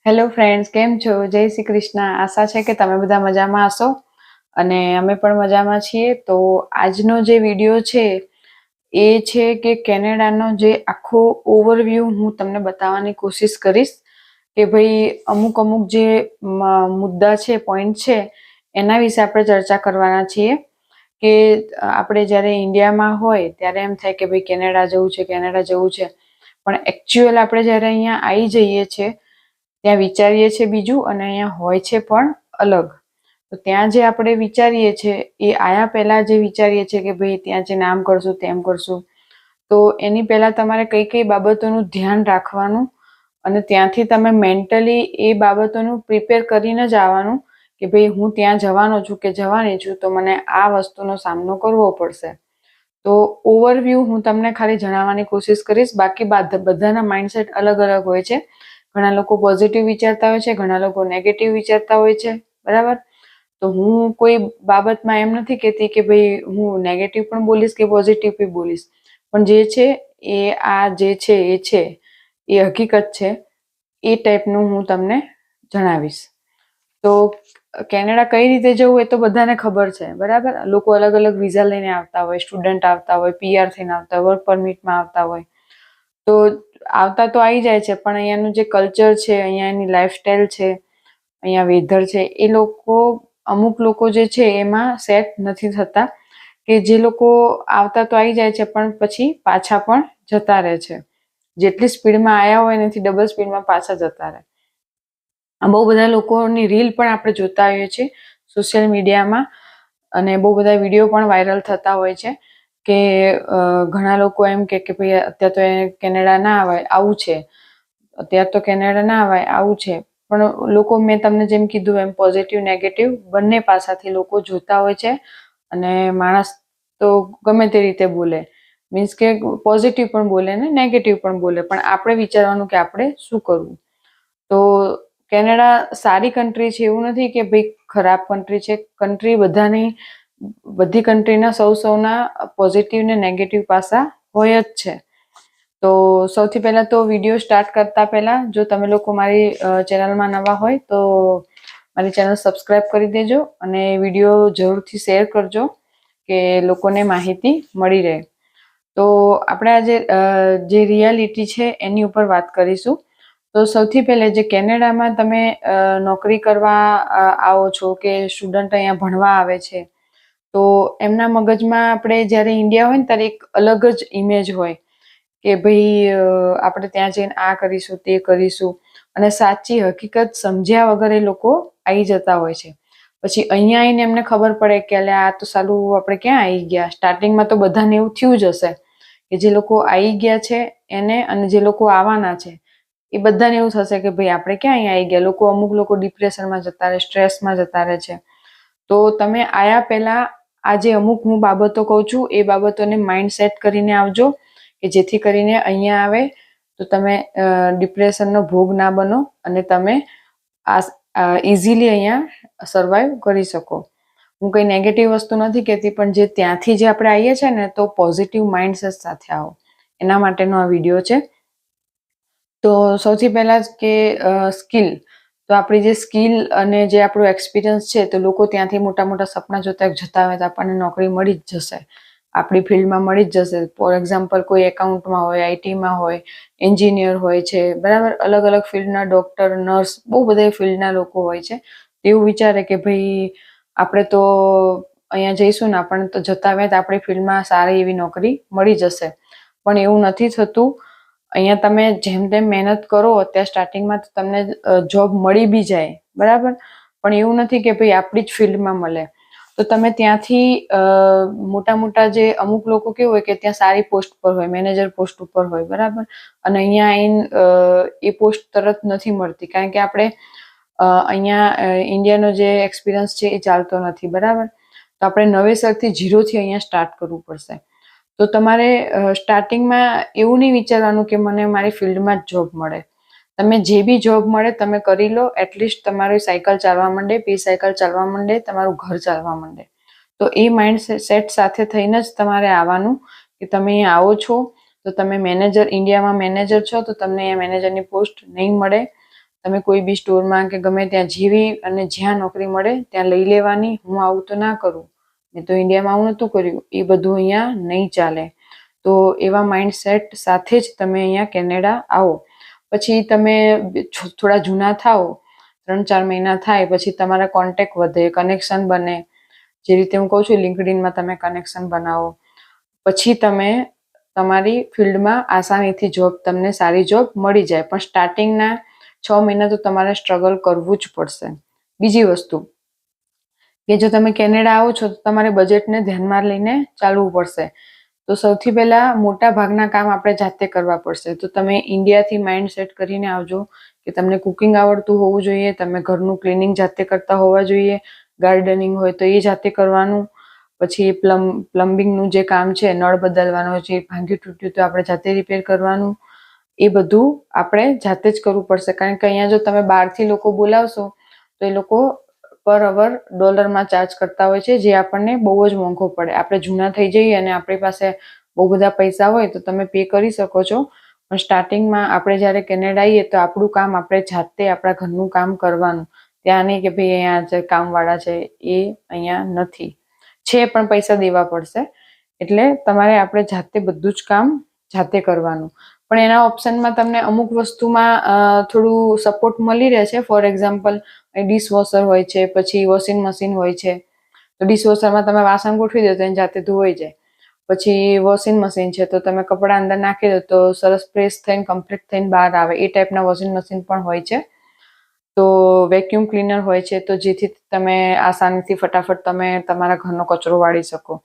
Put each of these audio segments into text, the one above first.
Hello friends, કેમ છો? જય શ્રી કૃષ્ણ. આશા છે કે તમે બધા મજામાં હશો અને અમે પણ મજામાં છીએ. તો આજનો જે વિડીયો છે એ છે કે કેનેડાનો જે આખો ઓવરવ્યૂ હું તમને બતાવવાની કોશિશ કરીશ કે ભાઈ અમુક જે મુદ્દા છે, પોઈન્ટ છે, એના વિશે આપણે ચર્ચા કરવાના છીએ. કે આપણે જ્યારે ઇન્ડિયામાં હોય ત્યારે એમ થાય કે ભાઈ કેનેડા જવું છે, પણ એકચ્યુઅલ આપણે જ્યારે અહીંયા આવી જઈએ છીએ ત્યાં વિચારીએ છીએ બીજું અને અહીંયા હોય છે પણ અલગ. તો ત્યાં જે આપણે વિચારીએ છીએ એ આયા પહેલા જે વિચારીએ છીએ કે ભાઈ ત્યાં જઈને આમ કરશું તેમ કરશું, તો એની પહેલા તમારે કઈ કઈ બાબતોનું ધ્યાન રાખવાનું અને ત્યાંથી તમે મેન્ટલી એ બાબતોનું પ્રિપેર કરીને જ આવવાનું કે ભાઈ હું ત્યાં જવાનો છું કે જવાની છું તો મને આ વસ્તુનો સામનો કરવો પડશે. તો ઓવરવ્યૂ હું તમને ખાલી જણાવવાની કોશિશ કરીશ. બાકી બધાના માઇન્ડસેટ અલગ અલગ હોય છે. ઘણા લોકો પોઝિટિવ વિચારતા હોય છે, ઘણા લોકો નેગેટિવ વિચારતા હોય છે, બરાબર. તો હું કોઈ બાબતમાં એમ નથી કહેતી કે ભાઈ હું નેગેટિવ પણ બોલીશ કે પોઝિટિવ પણ બોલીશ, પણ જે છે એ જે છે એ હકીકત છે, એ ટાઈપનું હું તમને જણાવીશ. તો કેનેડા કઈ રીતે જવું એ તો બધાને ખબર છે, બરાબર. લોકો અલગ અલગ વિઝા લઈને આવતા હોય, સ્ટુડન્ટ આવતા હોય, PR થઈને આવતા હોય, વર્ક પરમિટમાં આવતા હોય. તો આવતા તો આવી જાય છે, પણ અહીંયાનું જે કલ્ચર છે, અહીંયાની લાઈફસ્ટાઈલ છે, અહીંયા વેધર છે, એ અમુક લોકો જે છે એમાં સેટ નથી થતા. કે જે લોકો આવતા તો આવી જાય છે પણ પછી પાછા પણ જતા રહે છે. જેટલી સ્પીડમાં આવ્યા હોય એનાથી ડબલ સ્પીડમાં પાછા જતા રહે. બહુ બધા લોકોની રીલ પણ આપણે જોતા હોઈએ છીએ સોશિયલ મીડિયામાં અને બહુ બધા વિડીયો પણ વાયરલ થતા હોય છે કે ઘણા લોકો એમ કે ભાઈ અત્યારે તો કેનેડા ના આવાય, આવું છે, અત્યારે તો કેનેડા ના આવાય, આવું છે. પણ લોકો, મેં તમને જેમ કીધું એમ, પોઝિટિવ નેગેટિવ બંને પાસાથી લોકો જોતા હોય છે. અને માણસ તો ગમે તે રીતે બોલે, મીન્સ કે પોઝિટિવ પણ બોલે ને નેગેટિવ પણ બોલે, પણ આપણે વિચારવાનું કે આપણે શું કરવું. તો કેનેડા સારી કન્ટ્રી છે, એવું નથી કે ભાઈ ખરાબ કન્ટ્રી છે. કન્ટ્રી બધી કન્ટ્રીના સૌના પોઝિટિવ ને નેગેટિવ પાસા હોય જ છે. તો સૌથી પહેલા તો વિડીયો સ્ટાર્ટ કરતા પહેલા, જો તમે લોકો મારી ચેનલમાં નવા હોય તો મારી ચેનલ સબસ્ક્રાઇબ કરી દેજો અને વિડીયો જરૂરથી શેર કરજો કે લોકોને માહિતી મળી રહે. તો આપણે આજે જે રિયાલિટી છે એની ઉપર વાત કરીશું. તો સૌથી પહેલા જે કેનેડામાં તમે નોકરી કરવા આવો છો કે સ્ટુડન્ટ અહીંયા ભણવા આવે છે, તો એમના મગજમાં આપણે જ્યારે ઇન્ડિયા હોય ને ત્યારે એક અલગ જ ઇમેજ હોય કે ભાઈ આપણે ત્યાં જઈને આ કરીશું, તે કરીશું, અને સાચી હકીકત સમજ્યા વગર એ લોકો આવી જતા હોય છે. પછી અહીંયા આવીને એમને ખબર પડે કે આ તો સાલું આપણે ક્યાં આવી ગયા. સ્ટાર્ટિંગમાં તો બધાને એવું થયું જ હશે કે જે લોકો આવી ગયા છે એને અને જે લોકો આવવાના છે એ બધાને એવું થશે કે ભાઈ આપણે ક્યાં અહીંયા આવી ગયા. અમુક લોકો ડિપ્રેશનમાં જતા રહે, સ્ટ્રેસમાં જતા રહે છે. તો તમે આયા પહેલા આ જે અમુક હું બાબતો કહું છું એ બાબતોને માઇન્ડ સેટ કરીને આવજો કે જેથી કરીને અહીંયા આવે તો તમે ડિપ્રેશનનો ભોગ ના બનો અને તમે ઇઝીલી અહીંયા સર્વાઈવ કરી શકો. હું કંઈ નેગેટિવ વસ્તુ નથી કહેતી, પણ જે ત્યાંથી જે આપણે આવીએ છીએ ને તો પોઝિટિવ માઇન્ડસેટ સાથે આવો, એના માટેનો આ વિડીયો છે. તો સૌથી પહેલા કે સ્કિલ, તો આપણી જે સ્કિલ અને જે આપણો એક્સપિરિયન્સ છે, તો લોકો ત્યાંથી મોટા મોટા સપના જતા હોય તો આપણને નોકરી મળી જ જશે, આપણી ફિલ્ડમાં મળી જ જશે. ફોર એક્ઝામ્પલ, કોઈ એકાઉન્ટમાં હોય, આઈટીમાં હોય, એન્જિનિયર હોય છે, બરાબર. અલગ અલગ ફિલ્ડના ડોક્ટર, નર્સ, બહુ બધા ફિલ્ડના લોકો હોય છે. એવું વિચારે કે ભાઈ આપણે તો અહીંયા જઈશું ને આપણને તો જતા હોય તો આપણી ફિલ્ડમાં સારી એવી નોકરી મળી જશે, પણ એવું નથી થતું. અહીંયા તમે જેમ તેમ મહેનત કરો અત્યારે સ્ટાર્ટિંગમાં તો તમને જોબ મળી બી જાય, બરાબર, પણ એવું નથી કે ભાઈ આપણી જ ફિલ્ડમાં મળે. તો તમે ત્યાંથી મોટા જે અમુક લોકો કેવું હોય કે ત્યાં સારી પોસ્ટ પર હોય, મેનેજર પોસ્ટ ઉપર હોય, બરાબર, અને અહીંયા આવીને એ પોસ્ટ તરત નથી મળતી, કારણ કે આપણે અહીંયા ઇન્ડિયાનો જે એક્સપિરિયન્સ છે એ ચાલતો નથી, બરાબર. તો આપણે નવેસરથી ઝીરોથી અહીંયા સ્ટાર્ટ કરવું પડશે. તો તમારે સ્ટાર્ટિંગમાં એવું નહીં વિચારવાનું કે મને મારી ફિલ્ડમાં જ જોબ મળે. તમે જે બી જોબ મળે તમે કરી લો, એટલીસ્ટ તમારી સાયકલ ચાલવા માંડે, સાયકલ ચાલવા માંડે, તમારું ઘર ચાલવા માંડે. તો એ માઇન્ડ સેટ સાથે થઈને જ તમારે આવવાનું કે તમે અહીંયા આવો છો તો તમે ઇન્ડિયામાં મેનેજર છો તો તમને અહીંયા મેનેજરની પોસ્ટ નહીં મળે. તમે કોઈ બી સ્ટોરમાં કે ગમે ત્યાં જેવી અને જ્યાં નોકરી મળે ત્યાં લઈ લેવાની. હું આવું તો ના કરું, મેં તો ઇન્ડિયામાં આવું નહોતું કર્યું, એ બધું અહીંયા નહીં ચાલે. તો એવા માઇન્ડસેટ સાથે જ તમે અહીંયા કેનેડા આવો. પછી તમે થોડા જૂના થાઓ, 3-4 મહિના થાય પછી તમારા કોન્ટેક્ટ વધે, કનેક્શન બને. જે રીતે હું કહું છું લિંક્ડઇનમાં તમે કનેક્શન બનાવો, પછી તમે તમારી ફિલ્ડમાં આસાનીથી તમને સારી જોબ મળી જાય. પણ સ્ટાર્ટિંગના 6 મહિના તો તમારે સ્ટ્રગલ કરવું જ પડશે. બીજી વસ્તુ કે જો તમે કેનેડા આવો છો તો તમારે બજેટને ધ્યાનમાં લઈને ચાલવું પડશે. તો સૌથી પહેલા મોટા ભાગના કામ આપણે જાતે કરવા પડશે. તો તમે ઇન્ડિયાથી માઇન્ડ સેટ કરીને આવજો કે તમને કુકિંગ આવડતું હોવું જોઈએ, તમે ઘરનું ક્લિનિંગ જાતે કરતા હોવા જોઈએ, ગાર્ડનિંગ હોય તો એ જાતે કરવાનું. પછી પ્લમ્બિંગનું જે કામ છે, નળ બદલવાનો છે, ભાંગ્યું તૂટ્યું તો આપણે જાતે રિપેર કરવાનું. એ બધું આપણે જાતે જ કરવું પડશે. કારણ કે અહીંયા જો તમે બહારથી લોકો બોલાવશો તો એ લોકો પર અવર ડોલરમાં ચાર્જ કરતા હોય છે, જે આપણને બહુ જ મોંઘો પડે. આપણે જૂના થઈ જઈએ અને આપણી પાસે બહુ બધા પૈસા હોય તો તમે પે કરી શકો છો. પણ સ્ટાર્ટિંગમાં આપણે જ્યારે કેનેડા આવીએ તો આપણું કામ આપણે જાતે આપણા ઘરનું કામ કરવાનું. ત્યાં નહીં કે ભાઈ અહીંયા જે કામવાળા છે એ અહીંયા નથી, છે પણ પૈસા દેવા પડશે. એટલે તમારે આપણે જાતે બધું જ કામ જાતે કરવાનું. પણ એના ઓપ્શનમાં તમને અમુક વસ્તુમાં થોડું સપોર્ટ મળી રહે છે. ફોર એક્ઝામ્પલ ડિશવોશર હોય છે, પછી વોશિંગ મશીન હોય છે. તો ડિશવોશરમાં તમે વાસણ ગોઠવી દો તો એને જાતે ધોવાઈ જાય. પછી વોશિંગ મશીન છે તો તમે કપડાં અંદર નાખી દો તો સરસ પ્રેસ થઈને કમ્પ્લીટ થઈને બહાર આવે. એ ટાઈપના વોશિંગ મશીન પણ હોય છે. તો વેક્યુમ ક્લીનર હોય છે, તો જેથી તમે આસાનીથી ફટાફટ તમે તમારા ઘરનો કચરો વાળી શકો.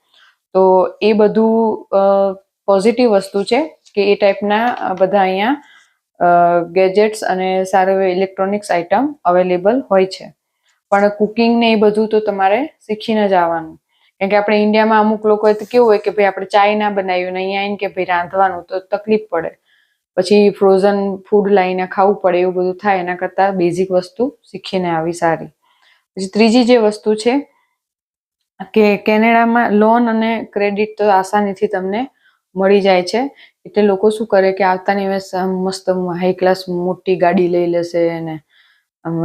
તો એ બધું પોઝિટિવ વસ્તુ છે કે એ ટાઈપના બધા અહીંયા ગેજેટ્સ અને સારું ઇલેક્ટ્રોનિક્સ આઇટમ અવેલેબલ હોય છે. પણ કુકિંગ ને એ બધું તો તમારે શીખીને જ આવવાનું. કેમ કે આપણે ઇન્ડિયામાં અમુક લોકો તો કેવું હોય કે ભાઈ આપણે ચાય ના બનાવ્યું ને અહીંયા આવીને કે ભાઈ રાંધવાનું, તો તકલીફ પડે. પછી ફ્રોઝન ફૂડ લાવીને ખાવું પડે, એવું બધું થાય. એના કરતાં બેઝિક વસ્તુ શીખીને આવી સારી. પછી ત્રીજી જે વસ્તુ છે કે કેનેડામાં લોન અને ક્રેડિટ તો આસાનીથી તમને મળી જાય છે. એટલે લોકો શું કરે કે આવતાની મસ્ત હાઈ ક્લાસ મોટી ગાડી લઈ લેશે અને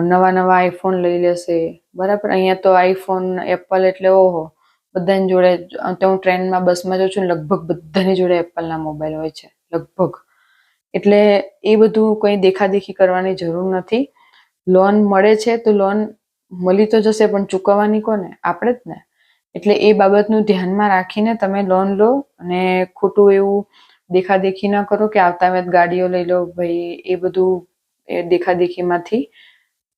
નવા આઈફોન લઈ લેશે. બરાબર, અહીંયા તો આઈફોન એપલ એટલે ઓહો બધાની જોડે. હું ટ્રેનમાં બસમાં જાઉં છું, લગભગ બધાની જોડે એપલના મોબાઈલ હોય છે, લગભગ. એટલે એ બધું કંઈ દેખાદેખી કરવાની જરૂર નથી. લોન મળે છે તો લોન મળી તો જશે, પણ ચૂકવવાની કોને? આપણે જ ને. એટલે એ બાબતનું ધ્યાનમાં રાખીને તમે લોન લો અને ખોટું એવું દેખાદેખી ના કરો કે આવતા વેત ગાડીઓ લઈ લો. ભાઈ એ બધું દેખાદેખીમાંથી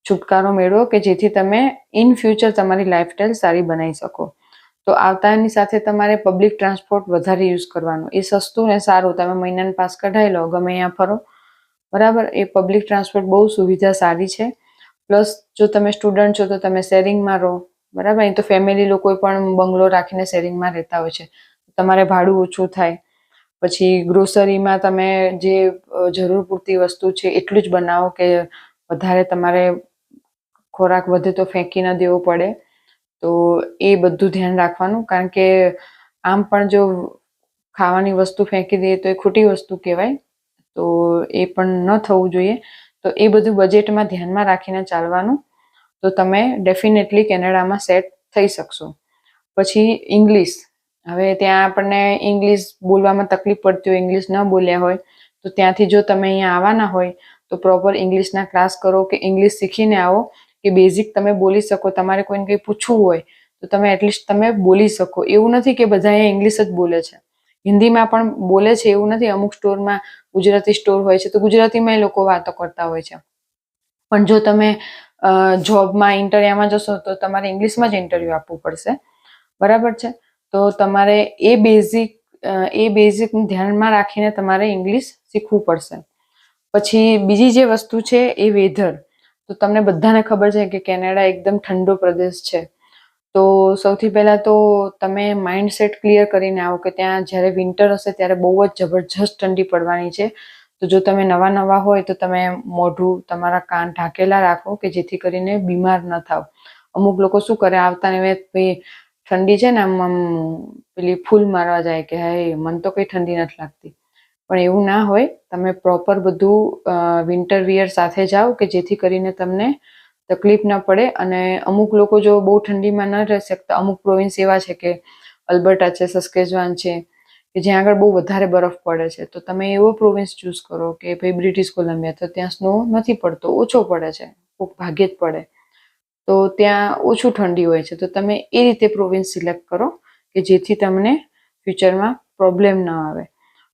છુટકારો મેળવો કે જેથી તમે ઇન ફ્યુચર તમારી લાઈફસ્ટાઈલ સારી બનાવી શકો. તો આવતાની સાથે તમારે પબ્લિક ટ્રાન્સપોર્ટ વધારે યુઝ કરવાનું. એ સસ્તું ને સારું. તમે મહિનાનો પાસ કઢાવી લો, ગમે અહીંયા ફરો. બરાબર, એ પબ્લિક ટ્રાન્સપોર્ટ બહુ સુવિધા સારી છે. પ્લસ જો તમે સ્ટુડન્ટ છો તો તમે શેરિંગમાં રહો. બરાબર, અહીં તો ફેમિલી લોકો પણ બંગલો રાખીને શેરિંગમાં રહેતા હોય છે. તમારે ભાડું ઓછું થાય. પછી ગ્રોસરીમાં તમે જે જરૂર પૂરતી વસ્તુ છે એટલું જ બનાવો કે વધારે તમારે ખોરાક વધે તો ફેંકી ન દેવો પડે. તો એ બધું ધ્યાન રાખવાનું. કારણ કે આમ પણ જો ખાવાની વસ્તુ ફેંકી દઈએ તો એ ખોટી વસ્તુ કહેવાય. તો એ પણ ન થવું જોઈએ. તો એ બધું બજેટમાં ધ્યાનમાં રાખીને ચાલવાનું. તો તમે ડેફિનેટલી કેનેડામાં સેટ થઈ શકશો. પછી ઇંગ્લિશ. હવે ત્યાં આપણને ઇંગ્લિશ બોલવામાં તકલીફ પડતી હોય, ઇંગ્લિશ ન બોલ્યા હોય, તો ત્યાંથી જો તમે અહીંયા આવવાના હોય તો પ્રોપર ઇંગ્લિશના ક્લાસ કરો કે ઇંગ્લિશ શીખીને આવો કે બેઝિક તમે બોલી શકો. તમારે કોઈને કંઈ પૂછવું હોય તો તમે એટલીસ્ટ તમે બોલી શકો. એવું નથી કે બધા અહીંયા ઇંગ્લિશ જ બોલે છે, હિન્દીમાં પણ બોલે છે, એવું નથી. અમુક સ્ટોરમાં ગુજરાતી સ્ટોર હોય છે તો ગુજરાતીમાં એ લોકો વાતો કરતા હોય છે. પણ જો તમે જોબમાં ઇન્ટરવ્યુમાં જશો તો તમારે ઇંગ્લિશમાં જ ઇન્ટરવ્યૂ આપવું પડશે. બરાબર છે, તો તમારે એ બેઝિક ધ્યાનમાં રાખીને તમારે ઇંગ્લિશ શીખવું પડશે. પછી બીજી જે વસ્તુ છે એ વેધર. તો તમને બધાને ખબર છે કે કેનેડા એકદમ ઠંડો પ્રદેશ છે. તો સૌથી પહેલાં તો તમે માઇન્ડસેટ ક્લિયર કરીને આવો કે ત્યાં જ્યારે વિન્ટર હશે ત્યારે બહુ જ જબરજસ્ત ઠંડી પડવાની છે. તો જો તમે નવા હોય તો તમે મોઢું, તમારા કાન ઢાંકેલા રાખો કે જેથી કરીને બીમાર ન થાવ. અમુક લોકો શું કરે, આવતા ને ભાઈ ઠંડી છે ને આમ પેલી ફૂલ મારવા જાય કે હાય મને તો કંઈ ઠંડી નથી લાગતી. પણ એવું ના હોય, તમે પ્રોપર બધું વિન્ટર વિયર સાથે જાઓ કે જેથી કરીને તમને તકલીફ ના પડે. અને અમુક લોકો જો બહુ ઠંડીમાં ન રહી શકતા, અમુક પ્રોવિન્સ એવા છે કે અલ્બર્ટા છે, સસ્કેચવાન છે, કે જ્યાં આગળ બહુ વધારે બરફ પડે છે, તો તમે એવો પ્રોવિન્સ ચૂઝ કરો કે ભાઈ બ્રિટિશ કોલંબિયા, તો ત્યાં સ્નો નથી પડતો, ઓછો પડે છે, ખૂબ ભાગ્યે જ પડે, તો ત્યાં ઓછું ઠંડી હોય છે. તો તમે એ રીતે પ્રોવિન્સ સિલેક્ટ કરો કે જેથી તમને ફ્યુચરમાં પ્રોબ્લેમ ના આવે.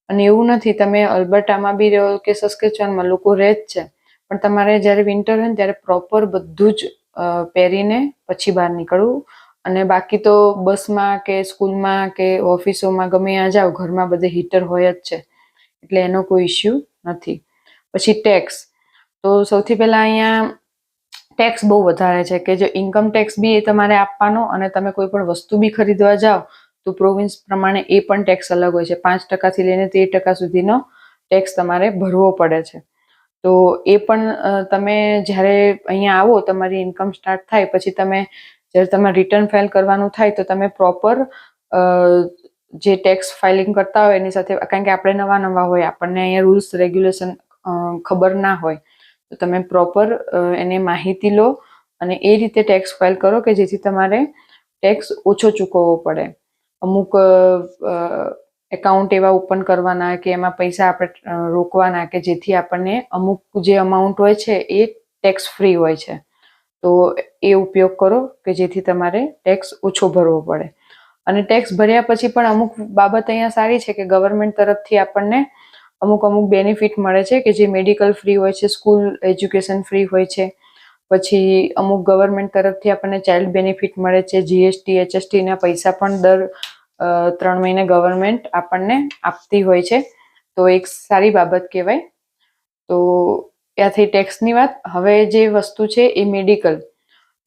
અને એવું નથી, તમે અલ્બર્ટામાં બી રહો કે સસ્કેચવાનમાં લોકો રહે જ છે, પણ તમારે જ્યારે વિન્ટર હોય ને ત્યારે પ્રોપર બધું જ પહેરીને પછી બહાર નીકળવું. અને બાકી તો બસમાં કે સ્કૂલમાં કે ઓફિસોમાં ગમે ત્યાં જાઓ, ઘરમાં બધે હીટર હોય જ છે, એટલે એનો કોઈ ઇસ્યુ નથી. પછી ટેક્સ, તો સૌથી પહેલા અહીંયા ટેક્સ બહુ વધારે છે કે જે ઇન્કમ ટેક્સ બી એ તમારે આપવાનો, અને તમે કોઈ પણ વસ્તુ બી ખરીદવા જાઓ તો પ્રોવિન્સ પ્રમાણે એ પણ ટેક્સ અલગ હોય છે. 5% લઈને 13% સુધીનો ટેક્સ તમારે ભરવો પડે છે. તો એ પણ તમે જ્યારે અહીંયા આવો, તમારી ઇન્કમ સ્ટાર્ટ થાય પછી તમે જ્યારે તમારે રિટર્ન ફાઇલ કરવાનું થાય તો તમે પ્રોપર જે ટેક્સ ફાઇલિંગ કરતા હોય એની સાથે, કારણ કે આપણે નવા હોય, આપણને અહીંયા રૂલ્સ રેગ્યુલેશન ખબર ના હોય, તો તમે પ્રોપર એને માહિતી લો અને એ રીતે ટેક્સ ફાઇલ કરો કે જેથી તમારે ટેક્સ ઓછો ચૂકવવો પડે. અમુક એકાઉન્ટ એવા ઓપન કરવાના કે એમાં પૈસા આપણે રોકવાના કે જેથી આપણને અમુક જે અમાઉન્ટ હોય છે એ ટેક્સ ફ્રી હોય છે, તો એ ઉપયોગ કરો કે જેથી તમારે ટેક્સ ઓછો ભરવો પડે. અને ટેક્સ ભર્યા પછી પણ અમુક બાબત અહીંયા સારી છે કે ગવર્મેન્ટ તરફથી આપણને અમુક બેનિફિટ મળે છે કે જે મેડિકલ ફ્રી હોય છે, સ્કૂલ એજ્યુકેશન ફ્રી હોય છે, પછી અમુક ગવર્મેન્ટ તરફથી આપણને ચાઇલ્ડ બેનિફિટ મળે છે, જીએસટી HST ના પૈસા પણ દર 3 મહિને ગવર્મેન્ટ આપણને આપતી હોય છે, તો એક સારી બાબત કહેવાય. તો ત્યાંથી ટેક્સની વાત. હવે જે વસ્તુ છે એ મેડિકલ,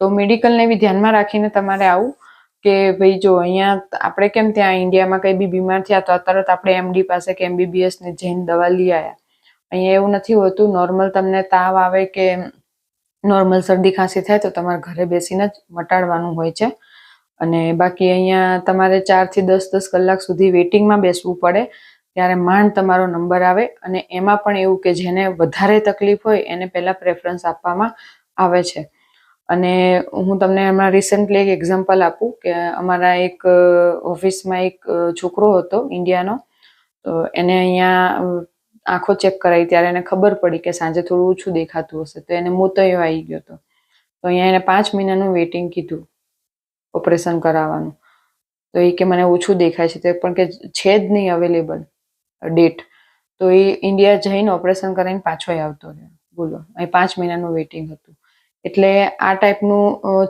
તો મેડિકલને બી ધ્યાનમાં રાખીને તમારે આવું કે ભાઈ જો અહીંયા આપણે કેમ ત્યાં ઇન્ડિયામાં કંઈ બી બીમાર થયા તો તરત આપણે MD પાસે કે MBBS ને જઈને દવા લઈ આવ્યા. અહીંયા એવું નથી હોતું. નોર્મલ તમને તાવ આવે કે નોર્મલ શરદી ખાંસી થાય તો તમારે ઘરે બેસીને જ મટાડવાનું હોય છે. અને બાકી અહીંયા તમારે 4 થી 10 કલાક સુધી વેઇટિંગમાં બેસવું પડે, ત્યારે માંડ તમારો નંબર આવે. અને એમાં પણ એવું કે જેને વધારે તકલીફ હોય એને પહેલા પ્રેફરન્સ આપવામાં આવે છે. અને હું તમને હમણાં રિસેન્ટલી એક એક્ઝામ્પલ આપું કે અમારા એક ઓફિસમાં એક છોકરો હતો ઇન્ડિયાનો, તો એને અહીંયા આંખો ચેક કરાવી ત્યારે એને ખબર પડી કે સાંજે થોડું ઓછું દેખાતું હશે, તો એને મોતિયો આવી ગયો હતો. તો અહીંયા એને 5 મહિનાનું વેઇટિંગ કીધું ઓપરેશન કરાવવાનું. તો એ કે મને ઓછું દેખાય છે, તો પણ કે છે જ નહીં અવેલેબલ ડેટ. તો એ ઇન્ડિયા જઈને ઓપરેશન કરાવીને પાછો આવતો રહ્યો. બોલો, અહીં 5 મહિનાનું વેઇટિંગ હતું. એટલે આ ટાઈપનું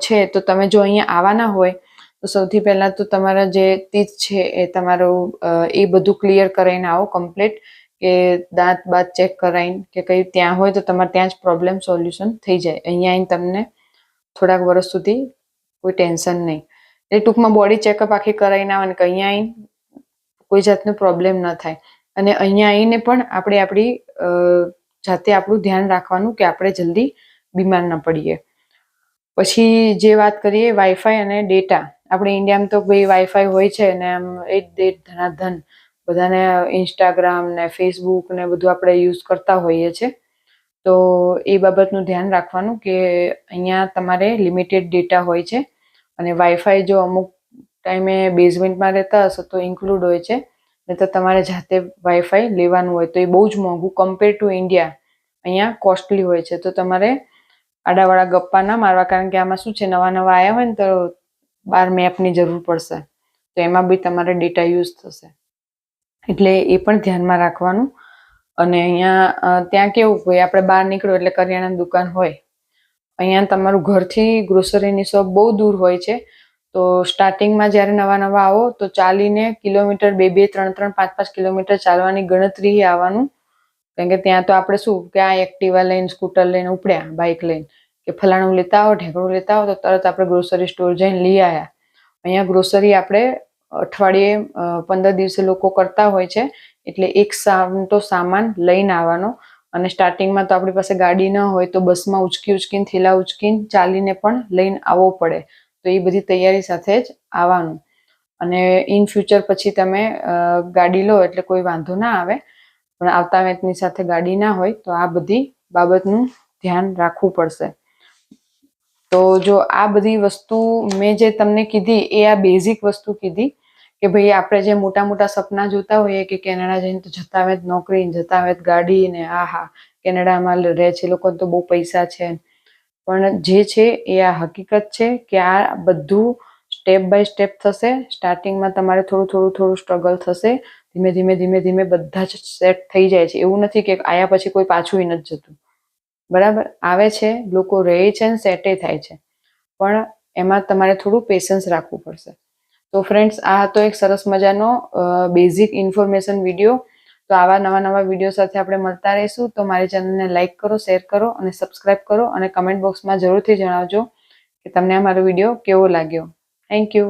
છે. તો તમે જો અહીંયા આવવાના હોય તો સૌથી પહેલાં તો તમારા જે તીત છે એ તમારું એ બધું ક્લિયર કરાવીને આવો કમ્પ્લીટ, કે દાંત બાત ચેક કરાવીને કે કંઈ ત્યાં હોય તો તમારે ત્યાં જ પ્રોબ્લેમ સોલ્યુશન થઈ જાય. અહીંયા આવીને તમને થોડાક વર્ષ સુધી કોઈ ટેન્શન નહીં. એ ટૂંકમાં બોડી ચેકઅપ આખી કરાવીને આવે ને કે અહીંયા આવીને કોઈ જાતનો પ્રોબ્લેમ ન થાય. અને અહીંયા આવીને પણ આપણે આપણી જાતે આપણું ધ્યાન રાખવાનું કે આપણે જલ્દી બીમાર ન પડીએ. પછી જે વાત કરીએ વાઈફાઈ અને ડેટા, આપણે ઇન્ડિયામાં તો ભાઈ વાઈફાઈ હોય છે ને આમ ધનાધન બધાને ઇન્સ્ટાગ્રામ ને ફેસબુક ને બધું આપણે યુઝ કરતા હોઈએ છીએ. તો એ બાબતનું ધ્યાન રાખવાનું કે અહીંયા તમારે લિમિટેડ ડેટા હોય છે. અને વાઈફાઈ જો અમુક ટાઈમે બેઝમેન્ટમાં રહેતા હશો તો ઇન્ક્લુડ હોય છે, નહીં તો તમારે જાતે વાઈફાઈ લેવાનું હોય તો એ બહુ જ મોંઘું કમ્પેર ટુ ઇન્ડિયા અહીંયા કોસ્ટલી હોય છે. તો તમારે આડાવાળા ગપ્પા ના મારવા, કારણ કે આમાં શું છે, નવા આવ્યા હોય ને તો 12 મેપની જરૂર પડશે, તો એમાં બી તમારે ડેટા યુઝ થશે. એટલે એ પણ ધ્યાનમાં રાખવાનું. અને અહીંયા ત્યાં કેવું હોય, આપણે બહાર નીકળો એટલે કરિયાણાની દુકાન હોય. અહીંયા તમારું ઘરથી ગ્રોસરીની શોપ બહુ દૂર હોય છે. તો સ્ટાર્ટિંગમાં જ્યારે નવા આવો તો ચાલીને કિલોમીટર 2-2, 3-3, 5-5 કિલોમીટર ચાલવાની ગણતરી આવવાનું. કારણ કે ત્યાં તો આપણે શું કે આ એક્ટિવા લઈને, સ્કૂટર લઈને ઉપડ્યા, બાઇક લઈને કે ફલાણું લેતા આવો, ઢેકણું લેતા આવો, તો તરત આપણે ગ્રોસરી સ્ટોર જઈને લઈ આવ્યા. અહીંયા ગ્રોસરી આપણે અઠવાડિયે 15 દિવસે લોકો કરતા હોય છે. એટલે એક તો સામાન લઈને આવવાનો. અને સ્ટાર્ટિંગમાં તો આપણી પાસે ગાડી ન હોય તો બસમાં ઉચકીને થેલા ઉચકીને ચાલીને પણ લઈને આવવો પડે. તો એ બધી તૈયારી સાથે જ આવવાનું. અને ઇન ફ્યુચર પછી તમે ગાડી લો એટલે કોઈ વાંધો ના આવે. પણ આવતા વેંતની સાથે ગાડી ના હોય તો આ બધી બાબતનું ધ્યાન રાખવું પડશે. તો જો આ બધી વસ્તુ મેં જે તમને કીધી એ આ બેઝિક વસ્તુ કીધી કે ભાઈ આપણે જે મોટા મોટા સપના જોતા હોઈએ કે કેનેડા જઈને તો જતા વેત નોકરી, જતા વેત ગાડી ને કેનેડામાં રહે છે લોકો તો બહુ પૈસા છે. પણ જે છે એ આ હકીકત છે કે આ બધું સ્ટેપ બાય સ્ટેપ થશે. સ્ટાર્ટિંગમાં તમારે થોડું સ્ટ્રગલ થશે. ધીમે ધીમે બધા જ સેટ થઈ જાય છે. એવું નથી કે આયા પછી કોઈ પાછું નથી જતું. બરાબર, આવે છે, લોકો રહે છે ને સેટે થાય છે, પણ એમાં તમારે થોડું પેશન્સ રાખવું પડશે. તો ફ્રેન્ડ્સ, આ હતો એક સરસ મજાનો બેઝિક ઇન્ફોર્મેશન વિડીયો. તો આવા નવા વિડીયો સાથે આપણે મળતા રહીશું. તો મારી ચેનલને લાઇક કરો, શેર કરો અને સબસ્ક્રાઇબ કરો અને કમેન્ટ બોક્સમાં જરૂરથી જણાવજો કે તમને આ મારો વિડીયો કેવો લાગ્યો. Thank you.